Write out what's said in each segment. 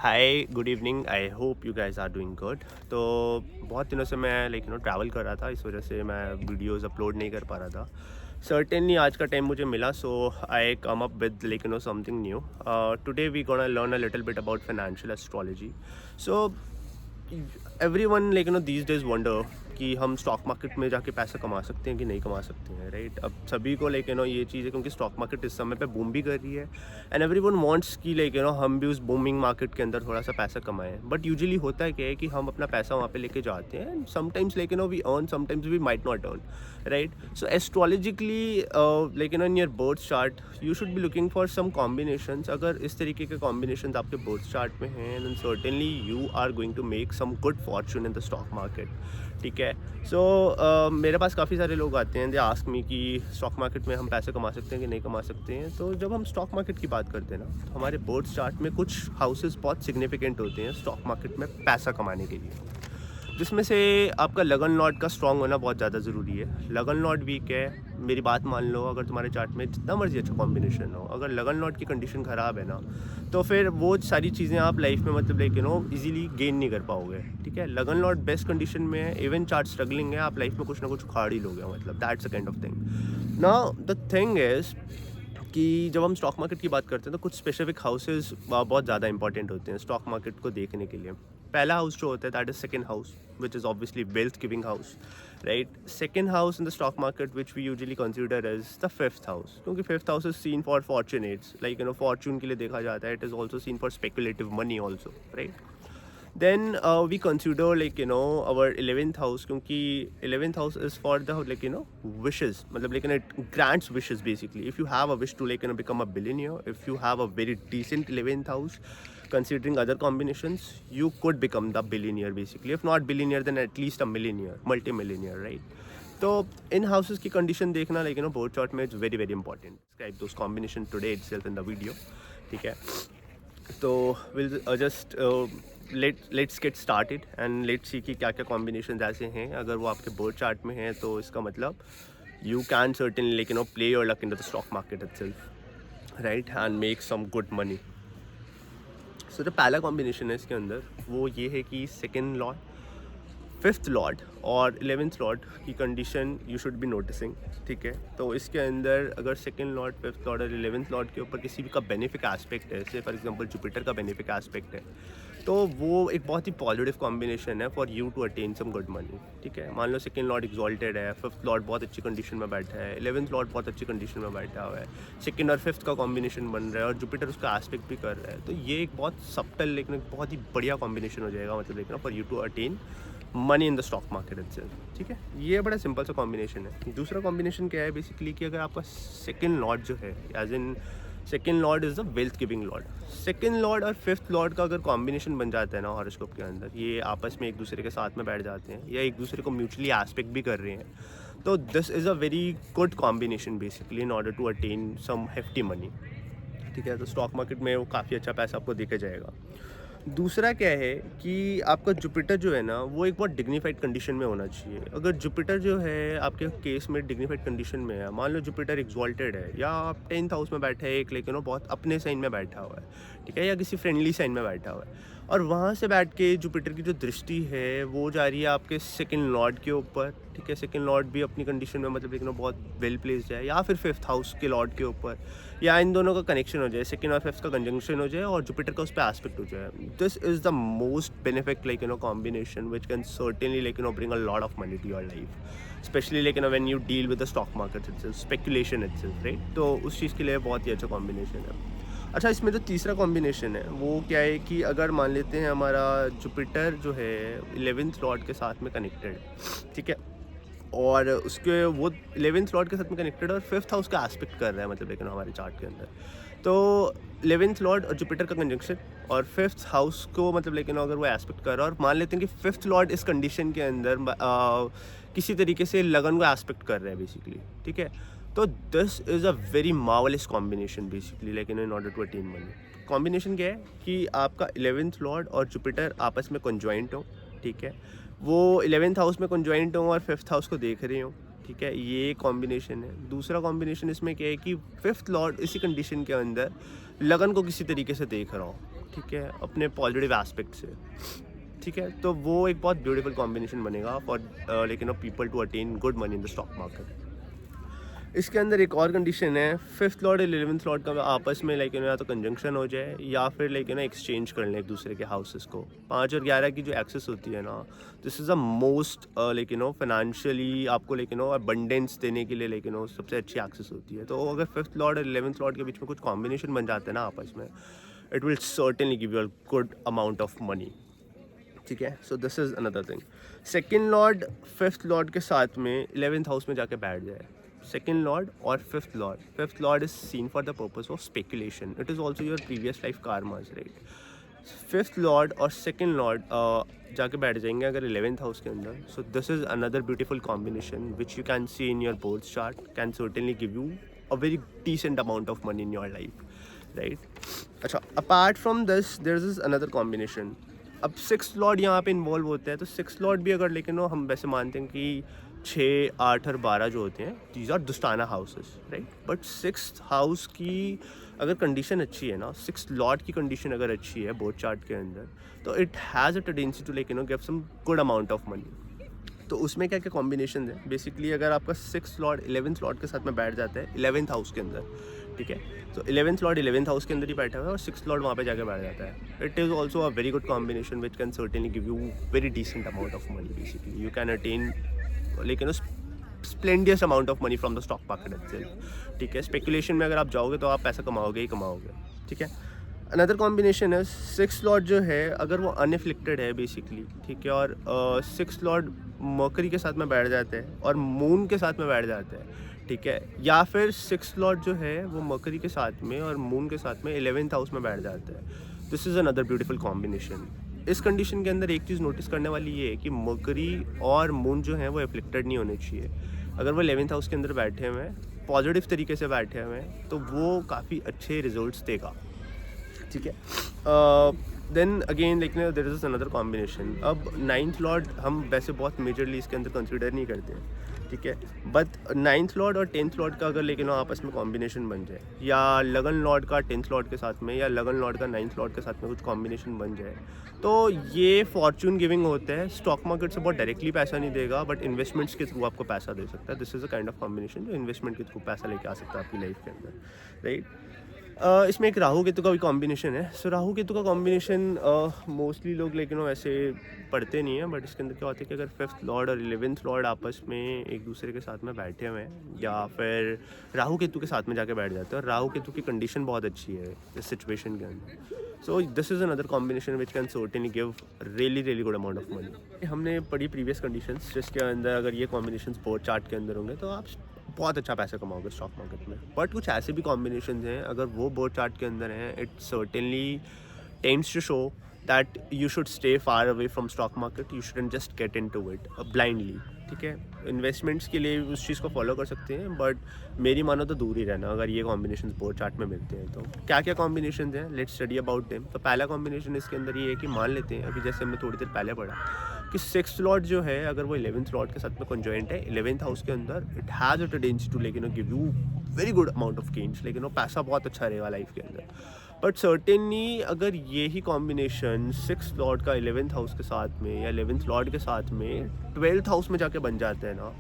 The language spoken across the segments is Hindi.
Hi good evening. I hope you guys are doing good. तो बहुत दिनों से मैं ट्रैवल कर रहा था, इस वजह से मैं वीडियोस अपलोड नहीं कर पा रहा था। सर्टेनली आज का टाइम मुझे मिला, so I come up with something new. Today we gonna learn a little bit about financial astrology. So everyone these days wonder कि हम स्टॉक मार्केट में जाके पैसा कमा सकते हैं कि नहीं कमा सकते हैं, राइट। अब सभी को ये चीज़ है क्योंकि स्टॉक मार्केट इस समय पे बूम भी कर रही है एंड एवरीवन वांट्स कि हम भी उस बूमिंग मार्केट के अंदर थोड़ा सा पैसा कमाएं। बट यूजुअली होता है क्या है कि हम अपना पैसा वहाँ पे लेके जाते हैं, sometimes we earn, sometimes we might not earn, right. So astrologically in your birth chart you should be looking for some combinations. अगर इस तरीके के कॉम्बिनेशंस आपके बर्थ चार्ट में हैं then certainly you are going to make some good fortune in the stock market, ठीक है। सो मेरे पास काफ़ी सारे लोग आते हैं, दे आस्क मी कि स्टॉक मार्केट में हम पैसे कमा सकते हैं कि नहीं कमा सकते हैं। तो जब हम स्टॉक मार्केट की बात करते हैं ना, तो हमारे बर्थ चार्ट में कुछ हाउसेस बहुत सिग्निफिकेंट होते हैं स्टॉक मार्केट में पैसा कमाने के लिए, जिसमें से आपका लगन लॉर्ड का स्ट्रांग होना बहुत ज़्यादा ज़रूरी है। लगन लॉर्ड वीक है, मेरी बात मान लो, अगर तुम्हारे चार्ट में जितना मर्जी अच्छा कॉम्बिनेशन हो, अगर लगन लॉर्ड की कंडीशन ख़राब है ना, तो फिर वो सारी चीज़ें आप लाइफ में इजीली गेन नहीं कर पाओगे, ठीक है। लगन लॉर्ड बेस्ट कंडीशन में है, इवन चार्ट स्ट्रगलिंग है, आप लाइफ में कुछ ना कुछ उखाड़ ही लोगे, that's a kind of thing. Now the thing is कि जब हम स्टॉक मार्केट की बात करते हैं तो कुछ स्पेसिफिक हाउसेस बहुत ज़्यादा इंपॉर्टेंट होते हैं स्टॉक मार्केट को देखने के लिए। पहला हाउस जो होता है that is second house, which is obviously wealth giving house, right. Second house in the stock market which we usually consider as the fifth house, क्योंकि fifth house is seen for fortunates, fortune के लिए देखा जाता है। It is also seen for speculative money also, right. Then we consider our 11th house, क्योंकि 11th house is for the wishes, it grants wishes basically. If you have a wish to become a billionaire, if you have a very decent 11th house, considering other combinations, you could become the billionaire basically. If not billionaire, then at least a millionaire, multi-millionaire, right? तो इन हाउसेस की कंडीशन देखना बोर्ड चार्ट में it's very very important. Describe those combination today itself in the video, ठीक है। तो will just let's get started and let's see कि क्या क्या कॉम्बिनेशन ऐसे हैं। अगर वो आपके बर्थ चार्ट में हैं तो इसका मतलब you can certainly play your luck in the stock market itself, right, and make some good money. So जो पहला कॉम्बिनेशन है इसके अंदर वो ये है कि सेकेंड लॉर्ड, फिफ्थ लॉर्ड और 11th लॉर्ड की condition you should B noticing, ठीक है। तो इसके अंदर अगर सेकंड लॉर्ड, फिफ्थ लॉर्ड और 11th लॉर्ड के ऊपर किसी भी का बेनिफिक एस्पेक्ट है, जैसे फॉर एग्जांपल जुपिटर का बेनिफिक एस्पेक्ट है, तो वो एक बहुत ही पॉजिटिव कॉम्बिनेशन है for you to attain some good money, ठीक है। मान लो सेकंड लॉर्ड एक्सॉल्टेड है, फिफ्थ लॉर्ड बहुत अच्छी कंडीशन में बैठा है, 11th लॉर्ड बहुत अच्छी कंडीशन में बैठा हुआ है, सेकंड और फिफ्थ का कॉम्बिनेशन बन रहा है और जुपिटर उसका एस्पेक्ट भी कर रहा है, तो ये एक बहुत सब्टल लेकिन बहुत ही बढ़िया कॉम्बिनेशन हो जाएगा, for you to attain money in the stock market itself, ठीक है। ये बड़ा सिंपल सा कॉम्बिनेशन है। दूसरा कॉम्बिनेशन क्या है बेसिकली कि अगर आपका सेकंड लॉर्ड जो है, as in second lord is the wealth giving lord, second lord और फिफ्थ लॉर्ड का अगर कॉम्बिनेशन बन जाता है ना हॉरोस्कोप के अंदर, ये आपस में एक दूसरे के साथ में बैठ जाते हैं या एक दूसरे को म्यूचुअली एस्पेक्ट भी कर रहे हैं, तो this is a very good combination basically in order to attain some hefty money, ठीक है। तो स्टॉक मार्केट में वो काफ़ी अच्छा पैसा आपको देके जाएगा। दूसरा क्या है कि आपका जुपिटर जो है ना वो एक बहुत डिग्निफाइड कंडीशन में होना चाहिए। अगर जुपिटर जो है आपके केस में डिग्निफाइड कंडीशन में है, मान लो जुपिटर एक्सॉल्टेड है या आप 10th हाउस में बैठे हैं एक, बहुत अपने साइन में बैठा हुआ है, ठीक है, या किसी फ्रेंडली साइन में बैठा हुआ है, और वहाँ से बैठ के जुपिटर की जो दृष्टि है वो जा रही है आपके सेकंड लॉर्ड के ऊपर, ठीक है। सेकंड लॉर्ड भी अपनी कंडीशन में बहुत वेल प्लेस्ड है, या फिर फिफ्थ हाउस के लॉर्ड के ऊपर, या इन दोनों का कनेक्शन हो जाए, सेकंड और फिफ्थ का कंजंक्शन हो जाए और जुपिटर का उस पर एस्पेक्ट हो जाए। This is the most benefit combination which can certainly bring a lot of money to your life, specially when you deal with the stock market itself, speculation itself, right. तो उस चीज़ के लिए बहुत ही अच्छा कॉम्बिनेशन है। अच्छा, इसमें जो तीसरा कॉम्बिनेशन है वो क्या है कि अगर मान लेते हैं हमारा जुपिटर जो है 11th लॉर्ड के साथ में कनेक्टेड है, ठीक है, और उसके वो 11th लॉर्ड के साथ में कनेक्टेड और फिफ्थ हाउस का एस्पेक्ट कर रहा है हमारे चार्ट के अंदर, तो 11th लॉर्ड और जुपिटर का कंजंक्शन और फिफ्थ हाउस को अगर वो एस्पेक्ट कर रहा है और मान लेते हैं कि फिफ्थ लॉर्ड इस कंडीशन के अंदर किसी तरीके से लगन को एस्पेक्ट कर रहा है बेसिकली, ठीक है, तो this is a very marvellous combination basically in order to attain money. Combination क्या है कि आपका 11th लॉर्ड और जुपिटर आपस में कंजॉइंट हो, ठीक है, वो 11th हाउस में कंजॉइंट हो और फिफ्थ हाउस को देख रहे हो, ठीक है, ये कॉम्बिनेशन है। दूसरा कॉम्बिनेशन इसमें क्या है कि फिफ्थ लॉर्ड इसी कंडीशन के अंदर लगन को किसी तरीके से देख रहा हो, ठीक है, अपने पॉजिटिव एस्पेक्ट से, ठीक है। तो वो एक बहुत ब्यूटीफुल कॉम्बिनेशन बनेगा फॉर लेकिन people to attain good money in the stock market. इसके अंदर एक और कंडीशन है, 5th लॉर्ड 11th लॉर्ड का आपस में लाइक या तो कंजंक्शन हो जाए या फिर लाइक एक्सचेंज कर लें एक दूसरे के हाउसेस को। 5 और 11 की जो एक्सेस होती है ना, this is the most like financially आपको लाइक अबंडेंस देने के लिए लाइक सबसे अच्छी एक्सेस होती है। तो अगर 5th लॉर्ड और 11th लॉर्ड के बीच में कुछ कॉम्बिनेशन बन जाते हैं ना आपस में, it will certainly give you a good amount of money, ठीक है। सो this is another thing. 2nd Lord 5th Lord के साथ में 11th हाउस में जाके बैठ जाए, 2nd लॉर्ड और 5th Lord. 5th Lord is seen for the purpose of speculation, it is also your previous life karmas, right. 5th Lord और 2nd लॉर्ड जाके बैठ जाएंगे अगर 11th हाउस के अंदर। So this is another beautiful combination which you can see in your birth chart, can certainly give you a very decent amount of money in your life, right. अच्छा, apart from this there is another combination. अब 6th लॉर्ड यहाँ पे इन्वॉल्व होते हैं, तो 6th लॉर्ड भी अगर लेकिन हम वैसे मानते हैं कि 6, 8 और 12 जो होते हैं, these are dusthana houses, right. But 6th house की अगर कंडीशन अच्छी है ना, 6th लॉर्ड की कंडीशन अगर अच्छी है बोर्ड चार्ट के अंदर, तो it has a tendency to like give some good amount of money. तो उसमें क्या क्या कॉम्बिनेशन है, बेसिकली अगर आपका 6th लॉर्ड 11th लॉर्ड के साथ में बैठ जाता है 11th हाउस के अंदर, ठीक है, तो 11th लॉर्ड 11th हाउस के अंदर ही बैठा हुआ है और 6th लॉर्ड वहाँ पे जाके बैठ जाता है। It is also a very good combination which can certainly give you very decent amount of money. Basically you can attain लेकिन splendid amount of money from the stock market itself, ठीक है। स्पेकुलेशन में अगर आप जाओगे तो आप पैसा कमाओगे ही कमाओगे, ठीक है। अनदर कॉम्बिनेशन है 6th लॉर्ड जो है अगर वो अनएफ्लिक्टेड है बेसिकली, ठीक है, और 6th लॉर्ड मर्करी के साथ में बैठ जाते हैं और मून के साथ में बैठ जाते हैं, ठीक है, या फिर 6th लॉर्ड जो है वो मर्करी के साथ में और मून के साथ में 11th हाउस में बैठ जाता है। This is another beautiful combination. इस कंडीशन के अंदर एक चीज़ नोटिस करने वाली ये है कि मर्करी और मून जो है वो एफ्लिक्टेड नहीं होने चाहिए। अगर वो 11th हाउस के अंदर बैठे हुए हैं, पॉजिटिव तरीके से बैठे हुए हैं, तो वो काफ़ी अच्छे रिजल्ट्स देगा, ठीक है। Then again like there is another combination. अब 9th लॉर्ड हम वैसे बहुत मेजरली इसके अंदर कंसिडर नहीं करते हैं, ठीक है, बट 9th लॉर्ड और 10th लॉर्ड का अगर लेकिन आपस में कॉम्बिनेशन बन जाए, या 11 लॉर्ड का 10th लॉर्ड के साथ में, या 11 लॉर्ड का 9th लॉर्ड के साथ में कुछ कॉम्बिनेशन बन जाए, तो ये फॉर्चून गिविंग होता है। स्टॉक मार्केट से बहुत डायरेक्टली पैसा नहीं देगा, बट इन्वेस्टमेंट्स के थ्रू आपको पैसा दे सकता है। This is a kind of combination जो इन्वेस्टमेंट के थ्रू पैसा लेके आ सकता है आपकी लाइफ के अंदर, राइट। इसमें एक राहु केतु का भी कॉम्बिनेशन है। सो राहु केतु का कॉम्बिनेशन मोस्टली लोग लेकिन वैसे पढ़ते नहीं हैं, बट इसके अंदर क्या होता है कि अगर 5th लॉर्ड और 11th लॉर्ड आपस में एक दूसरे के साथ में बैठे हुए हैं, या फिर राहु केतु के साथ में जाके बैठ जाते हैं, और राहु केतु की कंडीशन बहुत अच्छी है इस सिचुएशन के अंदर, so this is another combination which can certainly give really good amount of money. हमने पढ़ी प्रीवियस कंडीशंस जिसके अंदर अगर ये कॉम्बिनेशंस बोर्ड चार्ट के अंदर होंगे तो आप बहुत अच्छा पैसा कमाओगे स्टॉक मार्केट में। बट कुछ ऐसे भी कॉम्बिनेशन हैं अगर वो बोर्ड चार्ट के अंदर हैं, it certainly tends to show that you should stay far away from stock market, you shouldn't just get into it blindly, ठीक है। इन्वेस्टमेंट्स के लिए उस चीज़ को फॉलो कर सकते हैं, बट मेरी मानो तो दूर ही रहना अगर ये कॉम्बिनेशन बोर्ड चार्ट में मिलते हैं। तो क्या क्या कॉम्बिनेशन हैं, लेट्स स्टडी अबाउट देम। तो पहला कॉम्बिनेशन इसके अंदर ये है कि मान लेते हैं, अभी जैसे हमने थोड़ी देर पहले पढ़ा कि 6th लॉर्ड जो है अगर वो 11th लॉर्ड के साथ में कंजॉइंट है 11th हाउस के अंदर, it has a tendency to लेकिन give you very good amount of gains, लेकिन वो पैसा बहुत अच्छा रहेगा लाइफ के अंदर। बट सर्टेनली अगर ये ही कॉम्बिनेशन 6th लॉर्ड का 11th हाउस के साथ में या 11th लॉर्ड के साथ में 12th हाउस में जाके बन जाते हैं ना,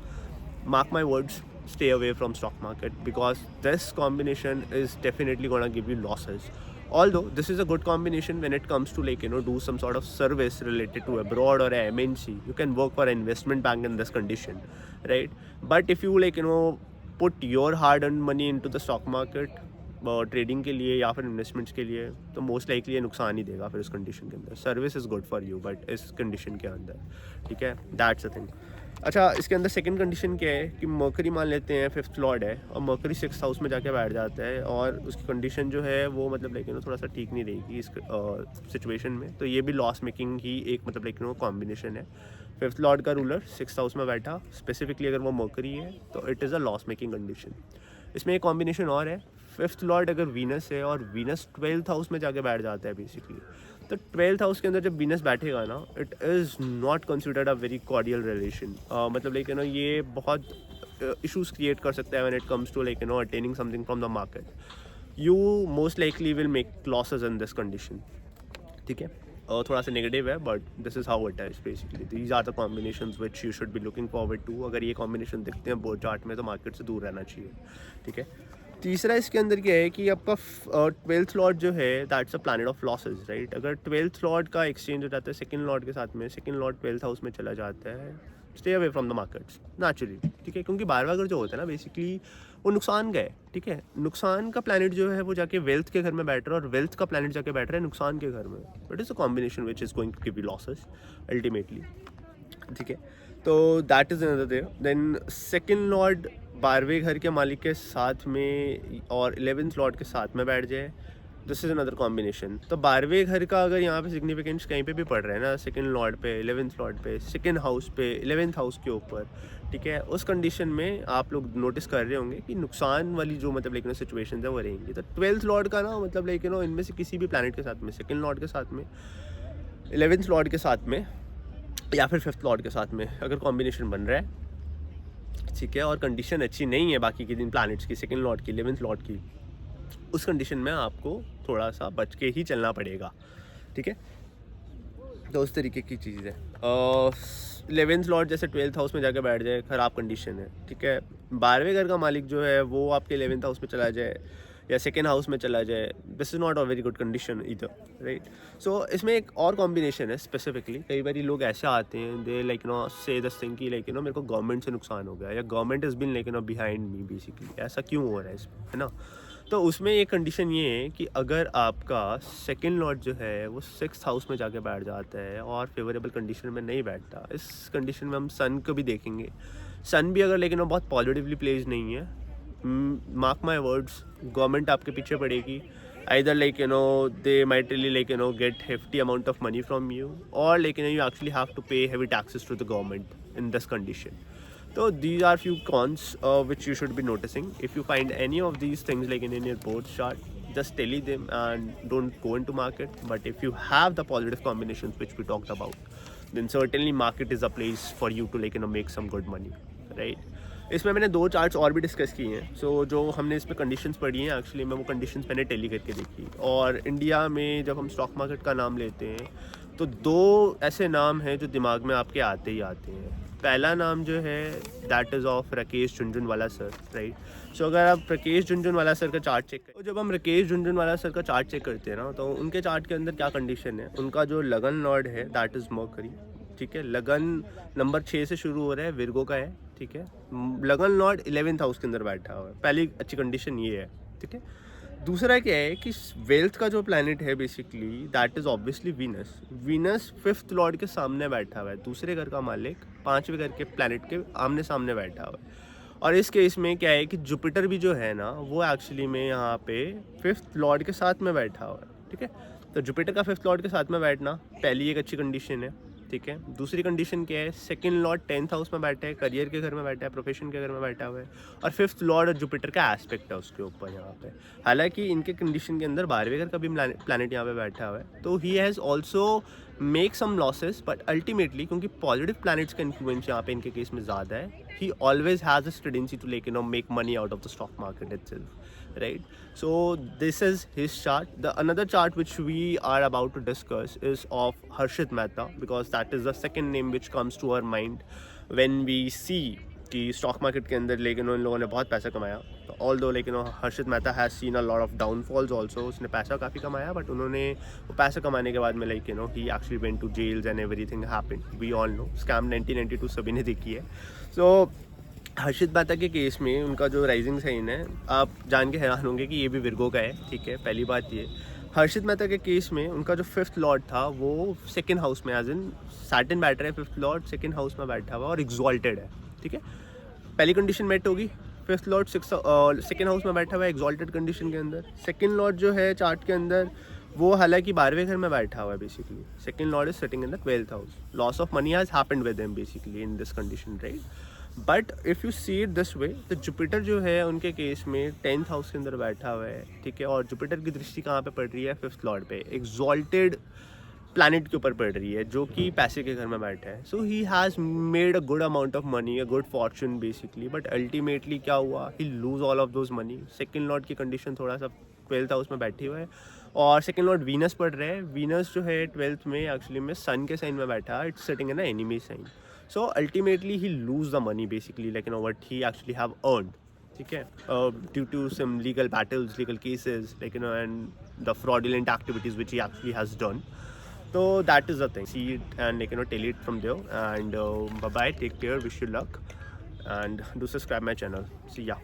mark my words, stay away from stock market because this combination is definitely gonna give you losses. Although this is a good combination when it comes to do some sort of service related to abroad or a MNC, you can work for an investment bank in this condition, right? But if you put your hard-earned money into the stock market trading के लिए या फिर इन्वेस्टमेंट्स के लिए, तो मोस्ट लाइकली ये नुकसान ही देगा फिर उस कंडीशन के अंदर। Service is good for you but इस कंडीशन के अंदर, ठीक है, दैट्स अ थिंग। अच्छा, इसके अंदर सेकंड कंडीशन क्या है कि मर्करी मान लेते हैं 5th लॉर्ड है और मर्करी 6th हाउस में जाके बैठ जाता है और उसकी कंडीशन जो है वो थोड़ा सा ठीक नहीं रहेगी इस सिचुएशन में। तो ये भी लॉस मेकिंग ही एक कॉम्बिनेशन है। 5th लॉर्ड का रूलर 6th हाउस में बैठा, स्पेसिफिकली अगर वो मर्करी है तो it is a loss making condition. इसमें एक कॉम्बिनेशन और है, 5th लॉर्ड अगर वीनस है और वीनस 12th हाउस में जाके बैठ जाता है बेसिकली, तो 12th हाउस के अंदर जब वीनस बैठेगा ना, it is not considered a very cordial relation. ये बहुत इशूज़ क्रिएट कर सकता है when it comes to attaining something from the market. You most likely will make losses in this condition, ठीक है, और थोड़ा सा नेगेटिव है, but this is how it is basically. These are the combinations which you should be looking forward to. अगर ये कॉम्बिनेशन दिखते हैं बोर्ड चार्ट में तो मार्केट से दूर रहना चाहिए, ठीक है। तीसरा इसके अंदर क्या है कि आपका 12th लॉट जो है that's a planet of losses, right. अगर 12th लॉट का एक्सचेंज हो जाता है सेकंड लॉट के साथ में, सेकंड लॉट 12th हाउस में चला जाता है, stay away from the markets naturally, ठीक है। क्योंकि 12वां घर जो होता है ना बेसिकली वो नुकसान का है, ठीक है। नुकसान का प्लैनेट जो है वो जाके वेल्थ के घर में बैठ रहा है और वेल्थ का प्लैनेट जाके बैठ रहा है नुकसान के घर में। It is a combination which is going to give you losses ultimately, ठीक है। तो that is another there. Then second lord 12वें घर के मालिक के साथ में और 11th लॉर्ड के साथ में बैठ जाए, दिस इज़ अनदर कॉम्बिनेशन। तो 12वें घर का अगर यहाँ पे सिग्निफिकेंस कहीं पे भी पड़ रहा है ना, सेकंड लॉर्ड पे, 11th लॉर्ड पे, सेकंड हाउस पे, 11th हाउस के ऊपर, ठीक है, उस कंडीशन में आप लोग नोटिस कर रहे होंगे कि नुकसान वाली जो मतलब लेकिन सिचुएशन है वो रहेंगी। तो 12th लॉर्ड का ना मतलब लेकिन इनमें से किसी भी प्लैनेट के साथ में, सेकंड लॉर्ड के साथ में, 11th लॉर्ड के साथ में या फिर 5th लॉर्ड के साथ में अगर कॉम्बिनेशन बन रहा है, ठीक है, और कंडीशन अच्छी नहीं है बाकी के दिन प्लैनेट्स की, सेकंड लॉर्ड की, 11th लॉर्ड की, उस कंडीशन में आपको थोड़ा सा बच के ही चलना पड़ेगा, ठीक है। तो उस तरीके की चीज़ है। 11th लॉर्ड जैसे 12th हाउस में जाकर बैठ जाए, ख़राब कंडीशन है, ठीक है। 12वें घर का मालिक जो है वो आपके 11th हाउस में चला जाए या सेकेंड हाउस में चला जाए, this is not a very good condition इधर, राइट। सो इसमें एक और कॉम्बिनेशन है स्पेसिफिकली। कई बार लोग ऐसे आते हैं, दे लाइक से दिस थिंग कि लाइक मेरे को गवर्नमेंट से नुकसान हो गया या government is been like behind me basically, ऐसा क्यों हो रहा है इसमें, है ना। तो उसमें एक कंडीशन ये है कि अगर आपका सेकंड लॉर्ड जो है वो 6th हाउस में जाके बैठ जाता है और फेवरेबल कंडीशन में नहीं बैठता, इस कंडीशन में हम सन को भी देखेंगे। सन भी अगर लेकिन वो बहुत पॉजिटिवली प्लेस नहीं है, मार्क माई वर्ड्स, गवर्नमेंट आपके पीछे पड़ेगी। either like they might really like get hefty amount of money from you, or like you actually have to pay heavy taxes to the government in this condition. So these are few cons which you should be noticing. If you find any of these things like in your board chart, just tally them and don't go into market. But if you have the positive combinations which we talked about, then certainly market is a place for you to like make some good money, right? इसमें मैंने 2 चार्ट्स और भी डिस्कस किए हैं। सो जो हमने इसमें कंडीशंस पढ़ी हैं, एक्चुअली मैं वो कंडीशंस मैंने टैली करके देखी। और इंडिया में जब हम स्टॉक मार्केट का नाम लेते हैं तो 2 ऐसे नाम हैं जो दिमाग में आपके आते ही आते हैं। पहला नाम जो है that is of Rakesh Jhunjhunwala sir, right. So अगर आप राकेश झुनझुनवाला सर का चार्ट चेक करें, तो जब हम राकेश झुनझुनवाला सर का चार्ट चेक करते हैं ना, तो उनके चार्ट के अंदर क्या कंडीशन है, उनका जो लगन लॉर्ड है दैट इज़ मर्करी, ठीक है। लगन नंबर 6 से शुरू हो रहा है, विर्गो का है, ठीक है। लगन लॉर्ड 11th हाउस के अंदर बैठा हुआ है, पहली अच्छी कंडीशन ये है, ठीक है। दूसरा क्या है कि वेल्थ का जो प्लैनेट है basically that is obviously Venus. Venus 5th Lord के सामने बैठा हुआ है, दूसरे घर का मालिक 5वें घर के प्लैनेट के आमने सामने बैठा हुआ है। और इस केस में क्या है कि जुपिटर भी जो है ना वो एक्चुअली में यहाँ पे 5th लॉर्ड के साथ में बैठा हुआ है, ठीक है। तो जुपिटर का 5th लॉर्ड के साथ में बैठना पहली एक अच्छी कंडीशन है, ठीक है। दूसरी कंडीशन क्या है, सेकंड लॉर्ड 10th हाउस में बैठा है, करियर के घर में बैठा है, प्रोफेशन के घर में बैठा हुआ है, और 5th लॉर्ड और जुपिटर का एस्पेक्ट है उसके ऊपर यहाँ पे। हालांकि इनके कंडीशन के अंदर 12वें घर का भी प्लैनेट यहाँ पे बैठा हुआ है, तो he has also make some losses, but ultimately क्योंकि पॉजिटिव प्लैनेट्स का इन्फ्लुएंस यहाँ पे इनके केस में ज़्यादा है, he always has a tendency to like make money out of the stock market itself, right? So this is his chart. The another chart which we are about to discuss is of Harshit Mehta, because that is the second name which comes to our mind when we see कि स्टॉक मार्केट के अंदर लेकिन उन लोगों ने बहुत पैसा कमाया। तो ऑल्दो लेकिन Harshit Mehta has seen a lot of downfalls also, उसने पैसा काफ़ी कमाया बट उन्होंने वो पैसा कमाने के बाद में like he actually went to jails and everything happened, we all know. Scam 1992 सभी ने देखी है। सो हर्षित मेहता के केस में उनका जो राइजिंग साइन है, आप जान के हैरान होंगे कि ये भी विर्गो का है, ठीक है। पहली बात ये, हर्षित मेहता के केस में उनका जो 5th लॉर्ड था वो सेकंड हाउस में, एज इन सैटर्न बैठ रहा है, 5th लॉर्ड सेकंड हाउस में बैठा हुआ और एग्जॉल्टेड है, ठीक है। पहली कंडीशन मेट होगी, 5th लॉर्ड सेकंड हाउस में बैठा हुआ है एग्जॉल्टेड कंडीशन के अंदर। सेकंड लॉर्ड जो है चार्ट के अंदर वो हालांकि 12वें घर में बैठा हुआ है basically, second Lord is sitting in the 12th house. Loss of money has happened with him basically in this condition, right. But if you see it this way, तो जुपिटर जो है उनके केस में 10th हाउस के अंदर बैठा हुआ है, ठीक है। और जुपिटर की दृष्टि कहाँ पे पड़ रही है, 5th लॉर्ड पे, एग्जॉल्टेड प्लैनेट के ऊपर पड़ रही है जो कि पैसे के घर में बैठा है। So he has made a good amount of money, a good fortune basically, but ultimately क्या हुआ, he lose all of those money. Second lord की कंडीशन थोड़ा सा 12th हाउस में बैठी हुआ है और सेकंड लॉर्ड वीनस पढ़ रहे हैं। वीनस जो है 12th में एक्चुअली में सन के साइन में बैठा, it's sitting in enemy sign, so ultimately he lose the money basically, like you know what he actually have earned, ठीक है, due to some legal battles, legal cases, like you know, and the fraudulent activities which he actually has done. So that is the thing. See it and, like you know, tell it from there. And bye bye. Take care. Wish you luck. And do subscribe my channel. See ya.